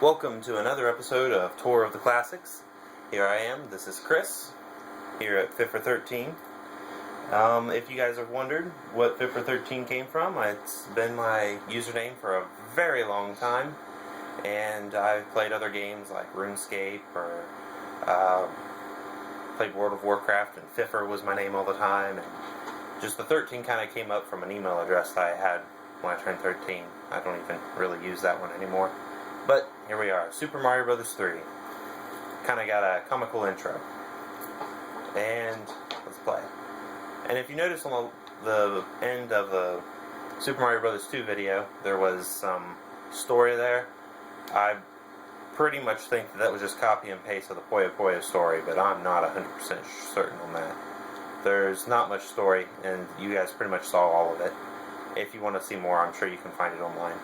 Welcome to another episode of Tour of the Classics. Here I am, this is Chris, here at FIFA 13. If you guys have wondered what FIFA 13 came from, it's been my username for a very long time, and I've played other games like RuneScape, or played World of Warcraft, and FIFA was my name all the time, and just the 13 kind of came up from an email address that I had when I turned 13. I don't even really use that one anymore. But here we are, Super Mario Bros. 3. Kind of got a comical intro. And let's play. And if you notice on the end of the Super Mario Bros. 2 video, there was some story there. I pretty much think that was just copy and paste of the Puyo Puyo story, but I'm not 100% certain on that. There's not much story, and you guys pretty much saw all of it. If you want to see more, I'm sure you can find it online.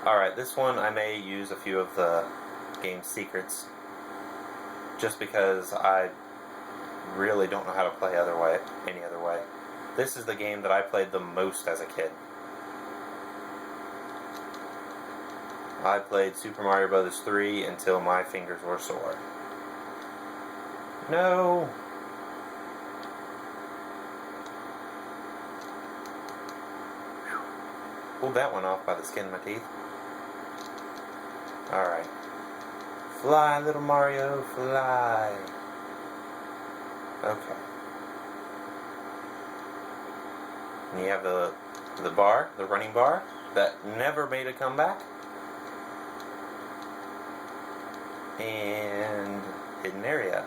Alright, this one I may use a few of the game's secrets, just because I really don't know how to play any other way. This is the game that I played the most as a kid. I played Super Mario Bros. 3 until my fingers were sore. No! Pulled that one off by the skin of my teeth. Alright. Fly, little Mario, fly. Okay. And you have the bar, the running bar, that never made a comeback. And hidden area.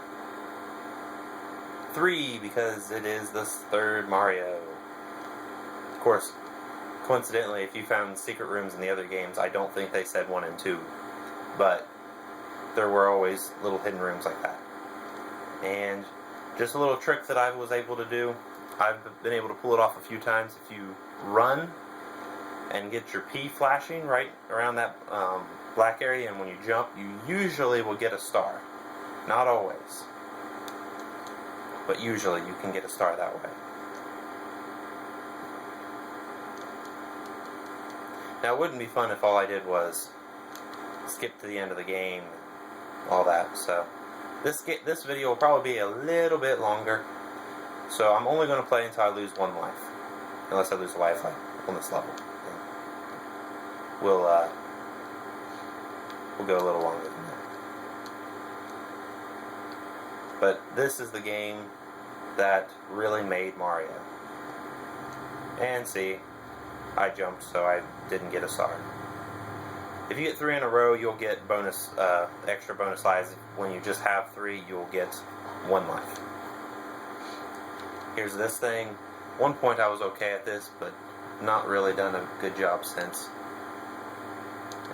3, because it is the third Mario. Of course, coincidentally, if you found secret rooms in the other games, I don't think they said 1 and 2. But there were always little hidden rooms like that. And just a little trick that I was able to do, I've been able to pull it off a few times. If you run and get your P flashing right around that black area, and when you jump, you usually will get a star. Not always, but usually you can get a star that way. Now, it wouldn't be fun if all I did was skip to the end of the game and all that, so this video will probably be a little bit longer, so I'm only going to play until I lose 1 life, unless I lose a life on this level. We'll go a little longer than that. But this is the game that really made Mario. And see, I jumped, so I didn't get a star. If you get 3 in a row, you'll get extra bonus lives. When you just have 3, you'll get 1 life. Here's this thing. 1 point I was okay at this, but not really done a good job since.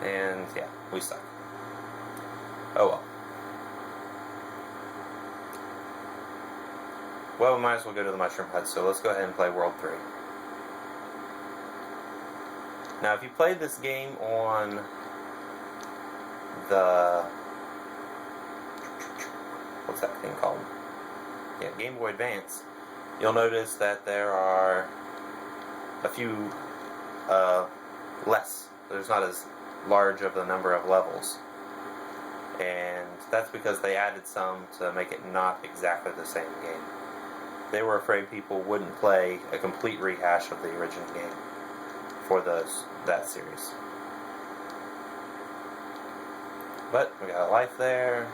And yeah, we suck. Oh well. Well, we might as well go to the Mushroom Hut, so let's go ahead and play World 3. Now, if you played this game on the... what's that thing called? Yeah, Game Boy Advance. You'll notice that there are a few less. There's not as large of the number of levels. And that's because they added some to make it not exactly the same game. They were afraid people wouldn't play a complete rehash of the original game for that series. But we got a life there,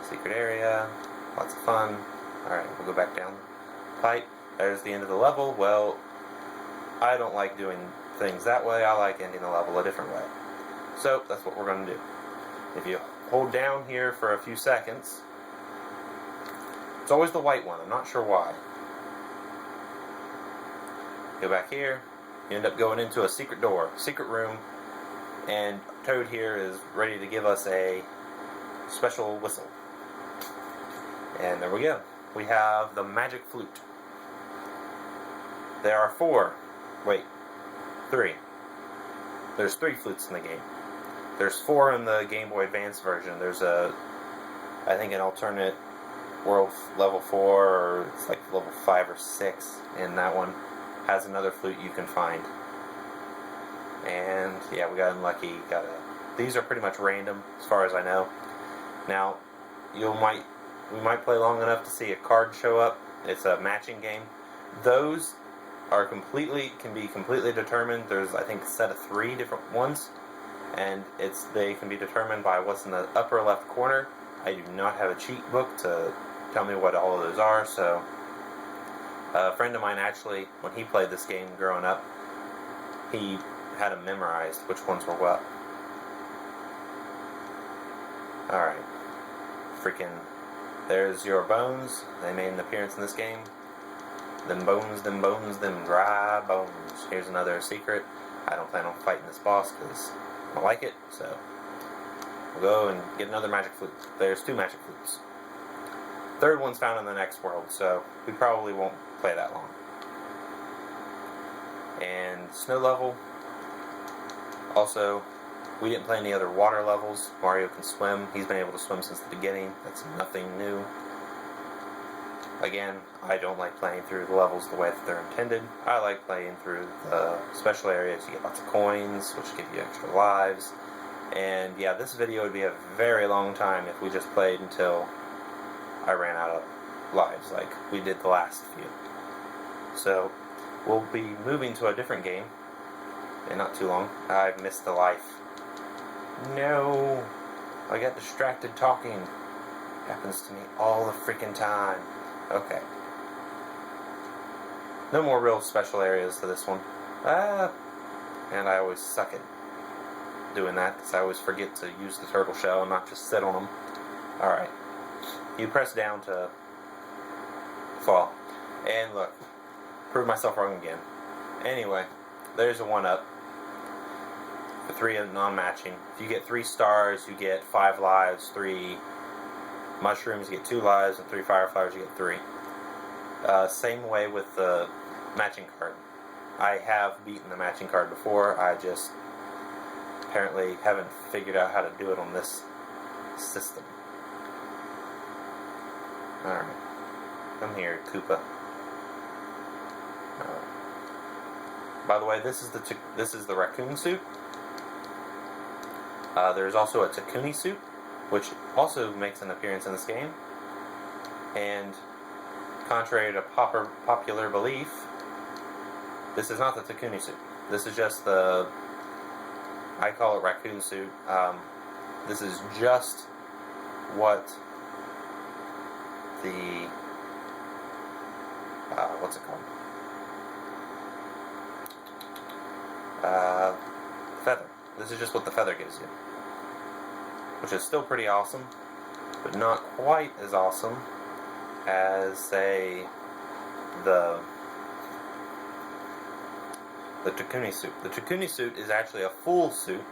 secret area, lots of fun. Alright, we'll go back down the pipe. There's the end of the level. Well, I don't like doing things that way. I like ending the level a different way. So that's what we're going to do. If you hold down here for a few seconds, it's always the white one. I'm not sure why. Go back here. You end up going into a secret door, secret room, and Toad here is ready to give us a special whistle. And there we go. We have the magic flute. There are 3. There's 3 flutes in the game. There's 4 in the Game Boy Advance version. There's I think an alternate world level 4, or it's like level 5 or 6 in that one. Has another flute you can find. And yeah, we got unlucky, got a these are pretty much random as far as I know. Now, we might play long enough to see a card show up. It's a matching game. Those are can be completely determined. There's, I think, a set of 3 different ones, and they can be determined by what's in the upper left corner. I do not have a cheat book to tell me what all of those are, so a friend of mine actually, when he played this game growing up, he had them memorized which ones were what. Alright. Freaking, there's your bones. They made an appearance in this game. Them bones, them dry bones. Here's another secret. I don't plan on fighting this boss because I don't like it, so we'll go and get another magic flute. There's 2 magic flutes. Third one's found in the next world, so we probably won't play that long. And snow level. Also, we didn't play any other water levels. Mario can swim. He's been able to swim since the beginning. That's nothing new. Again, I don't like playing through the levels the way that they're intended. I like playing through the special areas. You get lots of coins, which give you extra lives. And yeah, this video would be a very long time if we just played until I ran out of lives, like we did the last few. So, we'll be moving to a different game in not too long. I've missed the life. No! I got distracted talking. Happens to me all the freaking time. Okay. No more real special areas to this one. And I always suck at doing that, because I always forget to use the turtle shell and not just sit on them. Alright. You press down to fall. And look, prove myself wrong again. Anyway, there's a 1-up. For 3 of non-matching. If you get 3 stars, you get 5 lives, 3 mushrooms, you get 2 lives, and 3 fire flowers, you get 3. Same way with the matching card. I have beaten the matching card before, I just apparently haven't figured out how to do it on this system. Alright. Come here, Koopa. By the way, this is the raccoon suit. There's also a Takuni suit, which also makes an appearance in this game. And contrary to popular belief, this is not the Takuni suit. This is just the, I call it raccoon suit. This is just what the, what's it called? Feather. This is just what the feather gives you. Which is still pretty awesome, but not quite as awesome as, say, the Takuni suit. The Takuni suit is actually a full suit.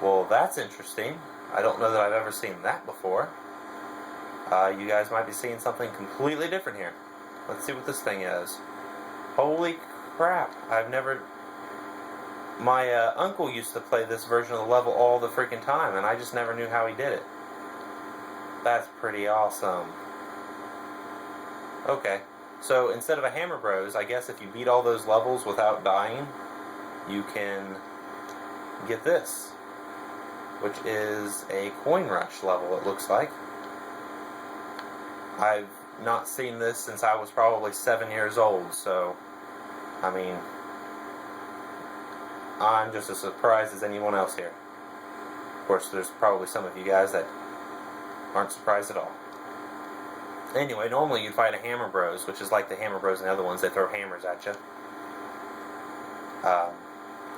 Well, that's interesting. I don't know that I've ever seen that before. You guys might be seeing something completely different here. Let's see what this thing is. Holy crap, I've never... My uncle used to play this version of the level all the freaking time, and I just never knew how he did it. That's pretty awesome. Okay, so instead of a Hammer Bros, I guess if you beat all those levels without dying, you can get this, which is a Coin Rush level, it looks like. I've not seen this since I was probably 7 years old, so, I mean, I'm just as surprised as anyone else here. Of course, there's probably some of you guys that aren't surprised at all. Anyway, normally you'd fight a Hammer Bros, which is like the Hammer Bros and the other ones. They throw hammers at you.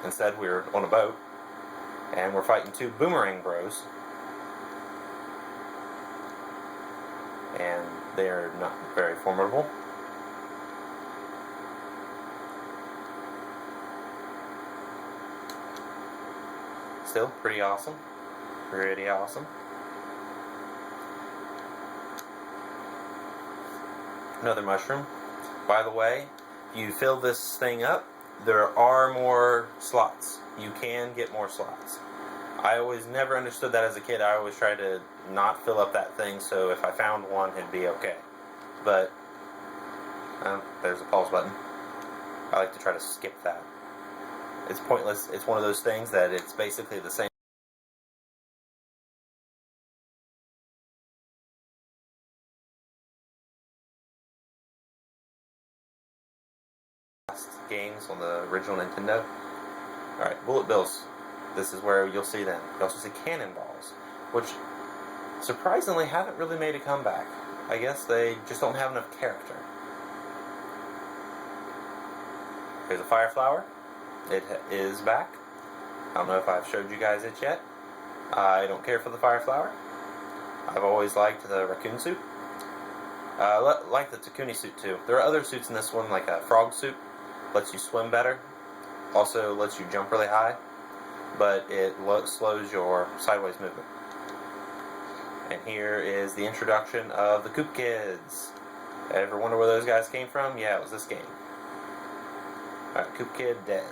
Instead, we're on a boat, and we're fighting 2 Boomerang Bros. And they're not very formidable. Still pretty awesome. Pretty awesome. Another mushroom. By the way, if you fill this thing up, there are more slots. You can get more slots. I always never understood that as a kid. I always tried to not fill up that thing, so if I found one, it'd be okay. But, there's a pause button. I like to try to skip that. It's pointless. It's one of those things that it's basically the same games on the original Nintendo. Alright, Bullet Bills. This is where you'll see them. You also see Cannonballs, which surprisingly haven't really made a comeback. I guess they just don't have enough character. Here's a Fire Flower. It is back. I don't know if I've showed you guys it yet. I don't care for the Fire Flower. I've always liked the raccoon suit. Like the Takuni suit too. There are other suits in this one, like a frog suit. Lets you swim better. Also lets you jump really high. But it slows your sideways movement. And here is the introduction of the Koop Kids. Ever wonder where those guys came from? Yeah, it was this game. Alright, Koop Kid dead.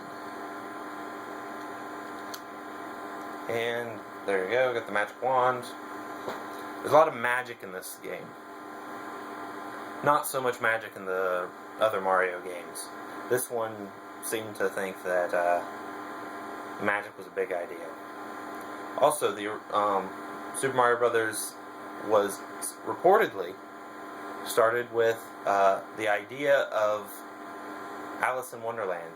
And there you go, got the magic wand. There's a lot of magic in this game. Not so much magic in the other Mario games. This one seemed to think that magic was a big idea. Also, the Super Mario Brothers was reportedly started with the idea of Alice in Wonderland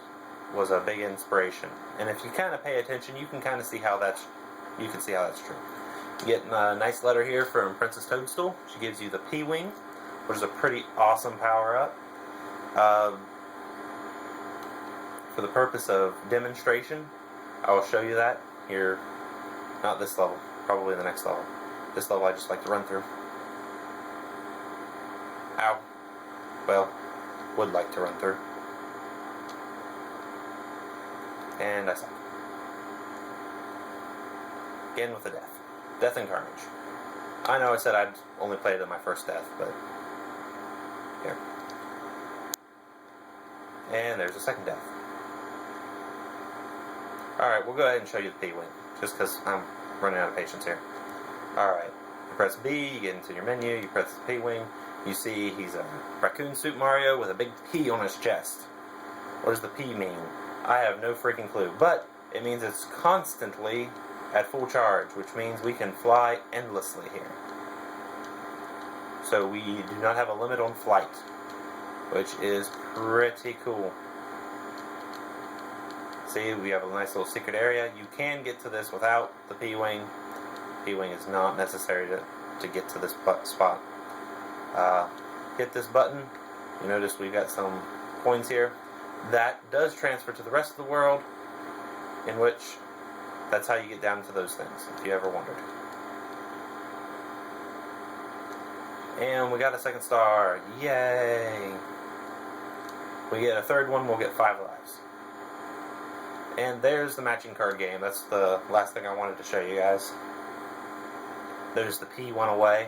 was a big inspiration. And if you kind of pay attention, you can kind of see how that's true. You get a nice letter here from Princess Toadstool. She gives you the P-Wing, which is a pretty awesome power-up. For the purpose of demonstration, I will show you that here. Not this level, probably the next level. This level I just like to run through. Ow. Well, would like to run through. And I suck. Again with the death. Death and Carnage. I know I said I'd only played it in my first death, but here. And there's a second death. Alright, we'll go ahead and show you the P-Wing, just because I'm running out of patience here. Alright, you press B, you get into your menu, you press the P-Wing, you see he's a raccoon suit Mario with a big P on his chest. What does the P mean? I have no freaking clue, but it means it's constantly at full charge, which means we can fly endlessly here. So we do not have a limit on flight, which is pretty cool. See, we have a nice little secret area. You can get to this without the P-Wing. P-Wing is not necessary to get to this spot. Hit this button. You notice we've got some coins here. That does transfer to the rest of the world, in which that's how you get down to those things, if you ever wondered. And we got a second star. Yay! We get a third one, we'll get 5 lives. And there's the matching card game. That's the last thing I wanted to show you guys. There's the P went away.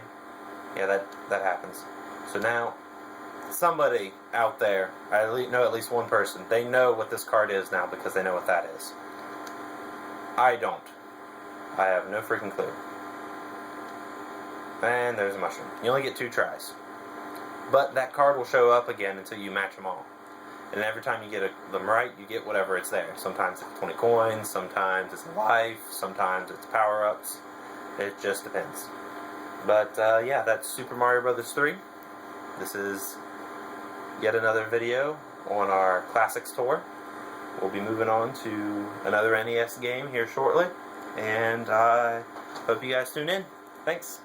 Yeah, that happens. So now, somebody out there, I know at least one person, they know what this card is now because they know what that is. I don't. I have no freaking clue. And there's a mushroom. You only get 2 tries. But that card will show up again until you match them all. And every time you get them right, you get whatever it's there. Sometimes it's 20 coins, sometimes it's life, sometimes it's power-ups. It just depends. But yeah, that's Super Mario Bros. 3. This is yet another video on our Classics tour. We'll be moving on to another NES game here shortly. And I hope you guys tune in. Thanks.